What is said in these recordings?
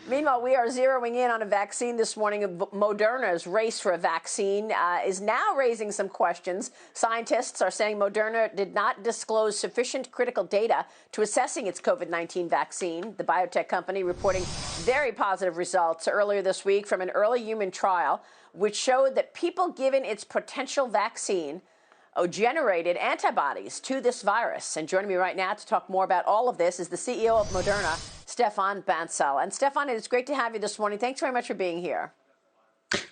Meanwhile, we are zeroing in on a vaccine this morning. Moderna's race for a vaccine is now raising some questions. Scientists are saying Moderna did not disclose sufficient critical data to assessing its COVID-19 vaccine. The biotech company reporting very positive results earlier this week from an early human trial, which showed that people given its potential vaccine generated antibodies to this virus. And joining me right now to talk more about all of this is the CEO of Moderna, Stephane Bancel. And Stephane, it's great to have you this morning. Thanks very much for being here.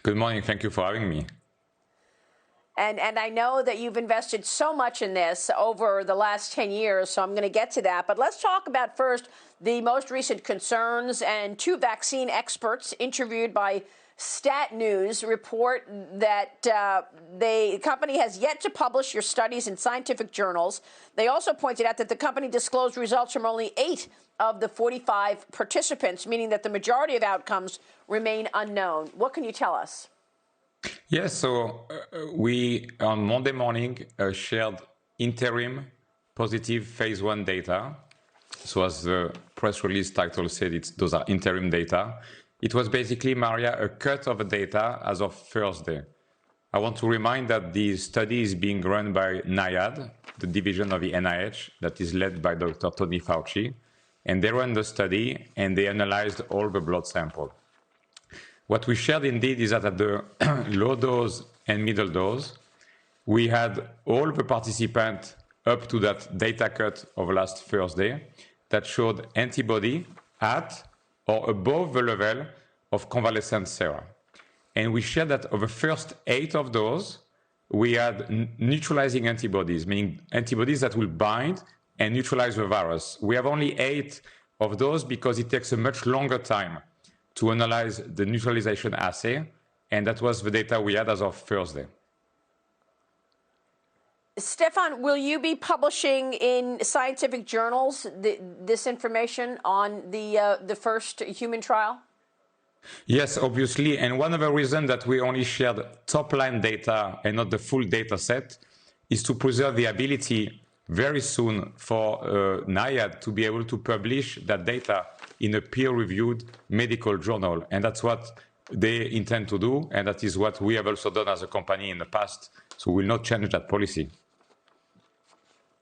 Good morning. Thank you for having me. And I know that you've invested so much in this over the last 10 years, so I'm going to get to that. But let's talk about first the most recent concerns. And two vaccine experts interviewed by Stat News report that the company has yet to publish your studies in scientific journals. They also pointed out that the company disclosed results from only 8 of the 45 participants, meaning that the majority of outcomes remain unknown. What can you tell us? Yes, so we on Monday morning shared interim positive phase 1 data. So as the press release title said, those are interim data. It was basically, Maria, a cut of the data as of Thursday. I want to remind that the study is being run by NIAID, the division of the NIH that is led by Dr. Tony Fauci. And they ran the study and they analyzed all the blood sample. What we shared indeed is that at the low dose and middle dose, we had all the participants up to that data cut of last Thursday that showed antibody at or above the level of convalescent sera. And we shared that of the first 8 of those, we had neutralizing antibodies, meaning antibodies that will bind and neutralize the virus. We have only 8 of those because it takes a much longer time to analyze the neutralization assay, and that was the data we had as of Thursday. Stephane, will you be publishing in scientific journals this information on the first human trial? Yes, obviously. And one of the reasons that we only shared top-line data and not the full data set is to preserve the ability very soon for NIAID to be able to publish that data in a peer-reviewed medical journal. And that's what they intend to do. And that is what we have also done as a company in the past. So we will not change that policy.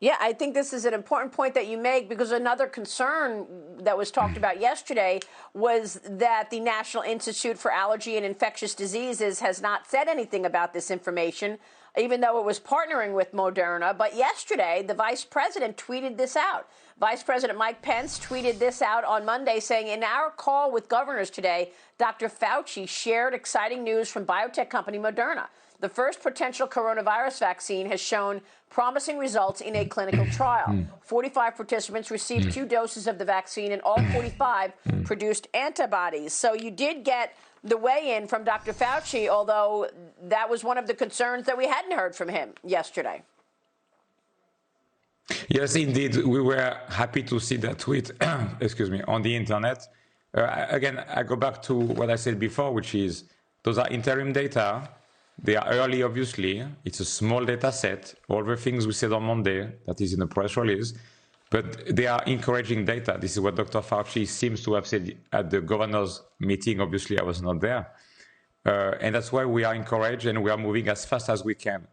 Yeah, I think this is an important point that you make, because another concern that was talked about yesterday was that the National Institute for Allergy and Infectious Diseases has not said anything about this information, even though it was partnering with Moderna. But yesterday, the vice president tweeted this out. Vice President Mike Pence tweeted this out on Monday, saying, in our call with governors today, Dr. Fauci shared exciting news from biotech company Moderna. The first potential coronavirus vaccine has shown promising results in a clinical trial. 45 participants received 2 doses of the vaccine, and all 45 produced antibodies. So you did get the weigh-in from Dr. Fauci, although that was one of the concerns that we hadn't heard from him yesterday. Yes, indeed. We were happy to see that tweet, excuse me, on the internet. Again, I go back to what I said before, which is those are interim data. They are early, obviously. It's a small data set. All the things we said on Monday, that is in the press release, but they are encouraging data. This is what Dr. Fauci seems to have said at the governor's meeting. Obviously, I was not there. And that's why we are encouraged and we are moving as fast as we can.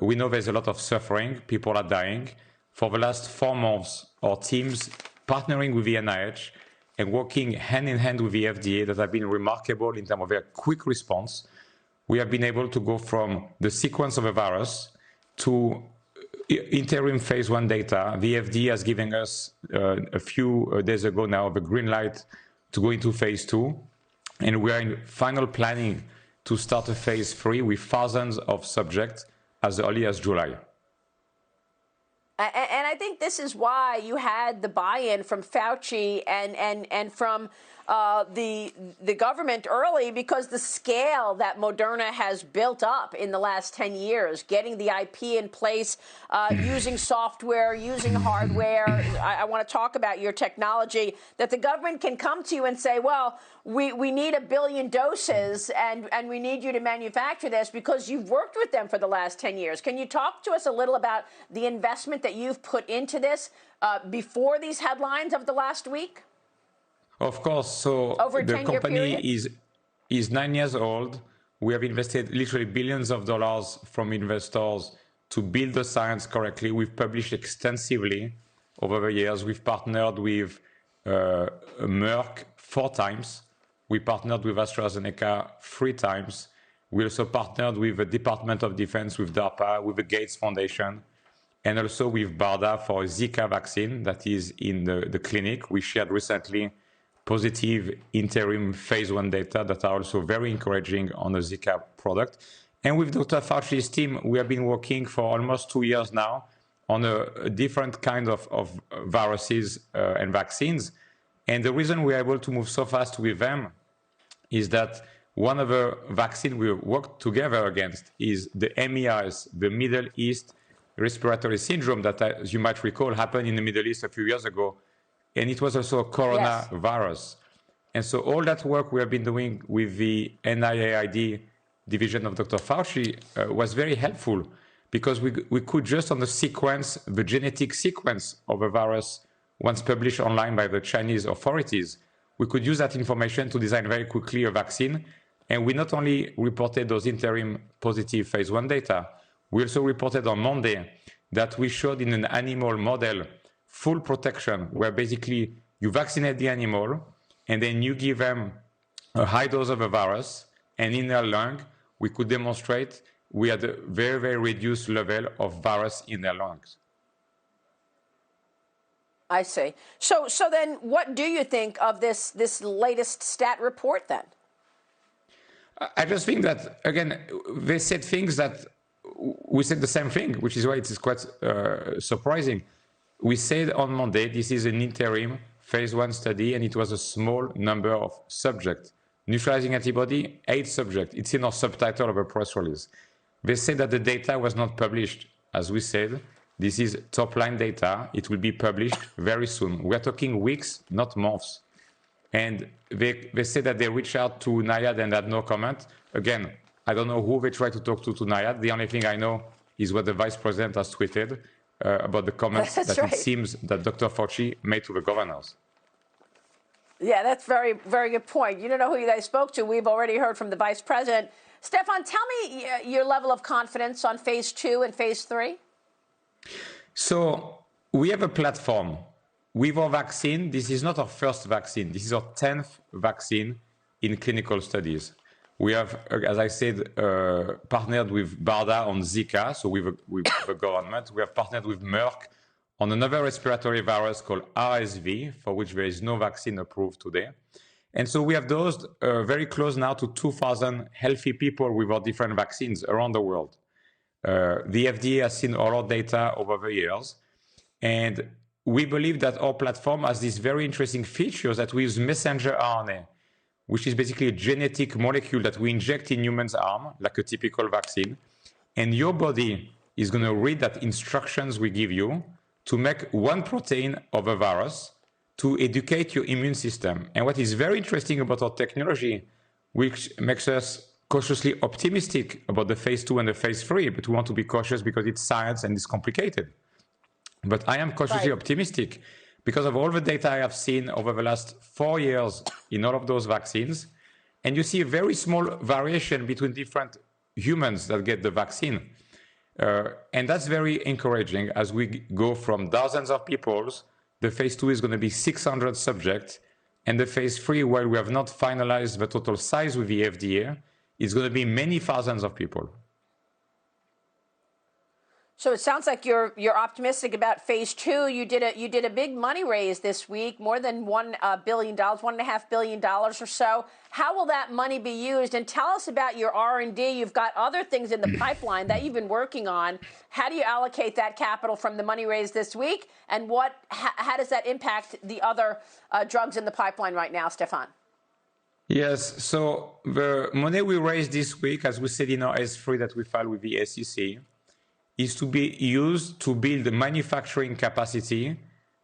We know there's a lot of suffering. People are dying. For the last 4 months, our teams partnering with the NIH and working hand in hand with the FDA that have been remarkable in terms of their quick response. We have been able to go from the sequence of a virus to interim phase 1 data. The FDA has given us a few days ago now the green light to go into phase 2. And we are in final planning to start a phase 3 with thousands of subjects as early as July. And I think this is why you had the buy-in from Fauci and from the government early, because the scale that Moderna has built up in the last 10 years, getting the IP in place, using software, using hardware. I want to talk about your technology, that the government can come to you and say, well, we need 1 billion doses and we need you to manufacture this, because you've worked with them for the last 10 years. Can you talk to us a little about the investment that you've put into this before these headlines of the last week? Of course. So over a the 10-year company period? is 9 years old. We have invested literally billions of dollars from investors to build the science correctly. We've published extensively over the years. We've partnered with Merck 4 times. We partnered with AstraZeneca 3 times. We also partnered with the Department of Defense, with DARPA, with the Gates Foundation, and also with BARDA for a Zika vaccine that is in the clinic. We shared recently positive interim phase 1 data that are also very encouraging on the Zika product. And with Dr. Fauci's team, we have been working for almost 2 years now on a different kind of viruses and vaccines. And the reason we are able to move so fast with them is that one of the vaccines we worked together against is the MERS, the Middle East Respiratory Syndrome, that, as you might recall, happened in the Middle East a few years ago. And it was also a coronavirus. Yes. And so all that work we have been doing with the NIAID division of Dr. Fauci was very helpful, because we could just on the sequence, the genetic sequence of a virus once published online by the Chinese authorities, we could use that information to design very quickly a vaccine. And we not only reported those interim positive phase 1 data, we also reported on Monday that we showed in an animal model full protection, where basically you vaccinate the animal and then you give them a high dose of a virus, and in their lung, we could demonstrate we had a very, very reduced level of virus in their lungs. I see. So then what do you think of this latest stat report then? I just think that, again, they said things that we said the same thing, which is why it is quite surprising. We said on Monday, this is an interim phase 1 study, and it was a small number of subjects. Neutralizing antibody, 8 subjects. It's in our subtitle of a press release. They said that the data was not published. As we said, this is top-line data. It will be published very soon. We're talking weeks, not months. And they said that they reached out to NIAID and had no comment. Again, I don't know who they tried to talk to NIAID. The only thing I know is what the vice president has tweeted about the comments that right. It seems that Dr. Fauci made to the governors. Yeah, that's very, very good point. You don't know who they spoke to. We've already heard from the vice president. Stephane, tell me your level of confidence on phase 2 and phase 3. So we have a platform. With our vaccine, this is not our first vaccine. This is our 10th vaccine in clinical studies. We have, as I said, partnered with BARDA on Zika, so with the government. We have partnered with Merck on another respiratory virus called RSV, for which there is no vaccine approved today. And so we have dosed very close now to 2,000 healthy people with our different vaccines around the world. The FDA has seen all our data over the years. And we believe that our platform has these very interesting features that we use messenger RNA, which is basically a genetic molecule that we inject in humans' arm, like a typical vaccine. And your body is going to read that instructions we give you to make one protein of a virus to educate your immune system. And what is very interesting about our technology, which makes us cautiously optimistic about the phase 2 and the phase 3, but we want to be cautious because it's science and it's complicated. But I am cautiously optimistic because of all the data I have seen over the last 4 years in all of those vaccines. And you see a very small variation between different humans that get the vaccine. And that's very encouraging as we go from dozens of people. The phase 2 is going to be 600 subjects. And the phase 3, while we have not finalized the total size with the FDA, is going to be many thousands of people. So it sounds like you're optimistic about phase 2. You did a big money raise this week, more than $1 billion, $1.5 billion or so. How will that money be used? And tell us about your R&D. You've got other things in the pipeline that you've been working on. How do you allocate that capital from the money raised this week? And how does that impact the other drugs in the pipeline right now, Stephane? Yes. So the money we raised this week, as we said in our S3 that we filed with the SEC, is to be used to build the manufacturing capacity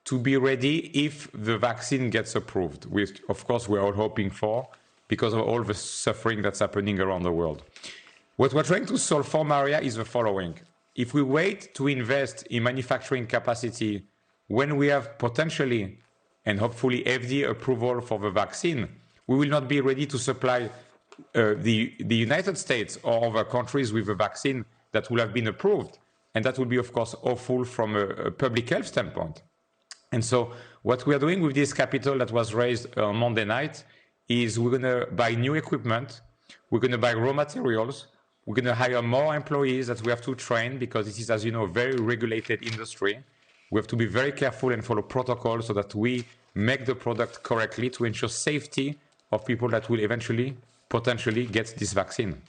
to be ready if the vaccine gets approved, which, of course, we're all hoping for because of all the suffering that's happening around the world. What we're trying to solve for, Maria, is the following. If we wait to invest in manufacturing capacity when we have potentially and hopefully FDA approval for the vaccine, we will not be ready to supply the United States or other countries with a vaccine that will have been approved. And that will be, of course, awful from a public health standpoint. And so what we are doing with this capital that was raised on Monday night is we're going to buy new equipment, we're going to buy raw materials, we're going to hire more employees that we have to train because this is, as you know, a very regulated industry. We have to be very careful and follow protocols so that we make the product correctly to ensure safety of people that will eventually, potentially get this vaccine.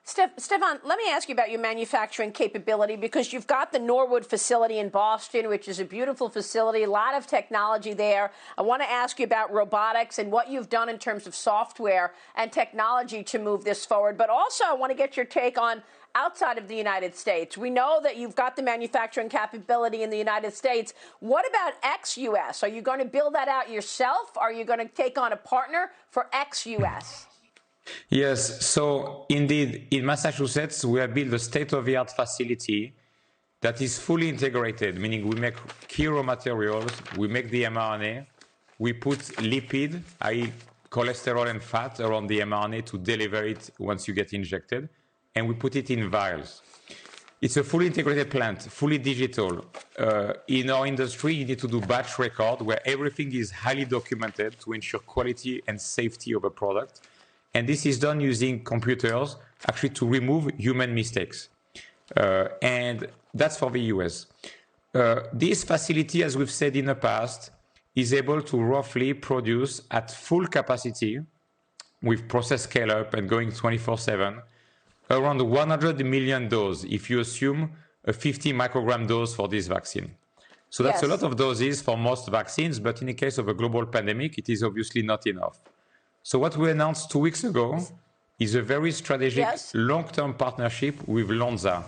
Stephane, let me ask you about your manufacturing capability, because you've got the Norwood facility in Boston, which is a beautiful facility, a lot of technology there. I want to ask you about robotics and what you've done in terms of software and technology to move this forward. But also, I want to get your take on outside of the United States. We know that you've got the manufacturing capability in the United States. What about ex-US? Are you going to build that out yourself? Are you going to take on a partner for ex-US? Yes, so indeed, in Massachusetts, we have built a state-of-the-art facility that is fully integrated, meaning we make key raw materials, we make the mRNA, we put lipid, i.e. cholesterol and fat around the mRNA to deliver it once you get injected, and we put it in vials. It's a fully integrated plant, fully digital. In our industry, you need to do batch record where everything is highly documented to ensure quality and safety of a product. And this is done using computers, actually, to remove human mistakes. And that's for the US. This facility, as we've said in the past, is able to roughly produce at full capacity with process scale-up and going 24/7, around 100 million doses, if you assume a 50 microgram dose for this vaccine. So that's a lot of doses for most vaccines, but in the case of a global pandemic, it is obviously not enough. So what we announced 2 weeks ago is a very strategic long-term partnership with Lonza,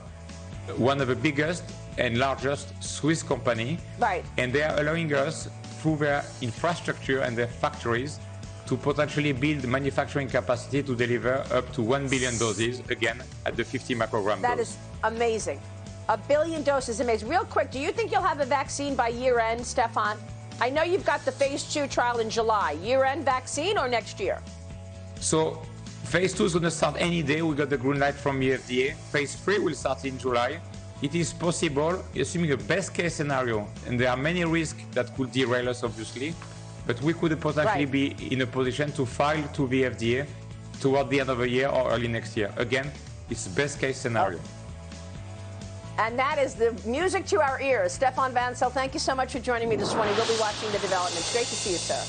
one of the biggest and largest Swiss company. Right. And they are allowing us, through their infrastructure and their factories, to potentially build manufacturing capacity to deliver up to 1 billion doses, again, at the 50 microgram dose. That is amazing. 1 billion doses is amazing. Real quick, do you think you'll have a vaccine by year end, Stephane? I know you've got the phase 2 trial in July. Year-end vaccine or next year? So phase 2 is going to start any day. We got the green light from the FDA. Phase 3 will start in July. It is possible, assuming a best-case scenario, and there are many risks that could derail us, obviously, but we could potentially be in a position to file to the FDA toward the end of the year or early next year. Again, it's best-case scenario. And that is the music to our ears. Stephane Bancel, thank you so much for joining me this morning. We'll be watching the developments. Great to see you, sir.